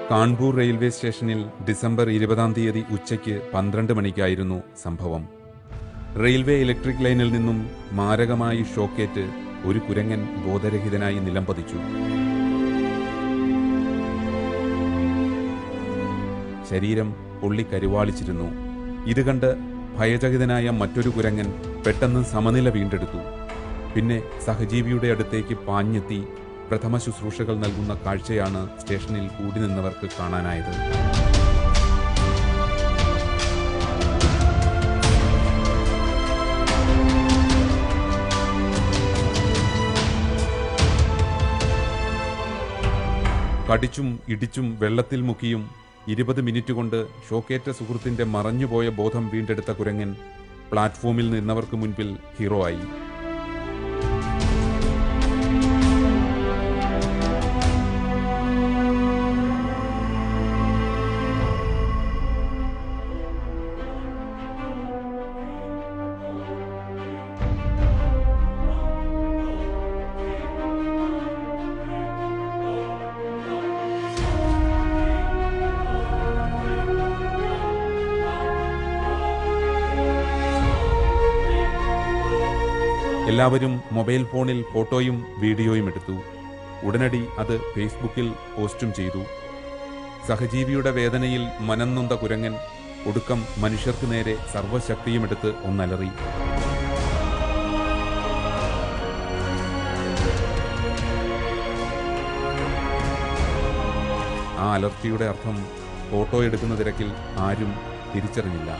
Kanpur railway സ്റ്റേഷനിൽ December 20 ഉച്ചയ്ക്ക് 12 മണിക്കായിരുന്നു സംഭവം. റെയിൽവേ ഇലക്ട്രിക് ലൈനിൽ നിന്നും മാരകമായി ഷോക്കേറ്റ് ഒരു കുരങ്ങൻ ബോധരഹിതനായി നിലംപതിച്ചു. ശരീരം പൊള്ളിക്കരുവാളിച്ചിരുന്നു. ഇത് കണ്ട് ഭയചകിതനായ മറ്റൊരു കുരങ്ങൻ പെട്ടെന്ന് സമനില വീണ്ടെടുത്തു. പിന്നെ സഹജീവിയുടെ അടുത്തേക്ക് പാഞ്ഞെത്തി പ്രഥമ ശുശ്രൂഷകൾ നൽകുന്ന കാഴ്ചയാണ് സ്റ്റേഷനിൽ കൂടി നിന്നവർക്ക് കാണാനായത്. കടിച്ചും ഇടിച്ചും വെള്ളത്തിൽ മുക്കിയും 20 മിനിറ്റ് കൊണ്ട് ഷോക്കേറ്റ സുഹൃത്തിന്റെ മറഞ്ഞുപോയ ബോധം വീണ്ടെടുത്ത കുരങ്ങൻ പ്ലാറ്റ്ഫോമിൽ നിന്നവർക്ക് മുൻപിൽ ഹീറോ ആയി. എല്ലാവരും മൊബൈൽ ഫോണിൽ ഫോട്ടോയും വീഡിയോയും എടുത്തു. ഉടനടി അത് ഫേസ്ബുക്കിൽ പോസ്റ്റും ചെയ്തു. സഹജീവിയുടെ വേദനയിൽ മനംനൊന്ത കുരങ്ങൻ ഒടുക്കം മനുഷ്യർക്ക് നേരെ സർവ്വശക്തിയുമെടുത്ത് ഒന്നലറി. ആ അലർച്ചയുടെ അർത്ഥം ഫോട്ടോ എടുക്കുന്ന തിരക്കിൽ ആരും തിരിച്ചറിഞ്ഞില്ല.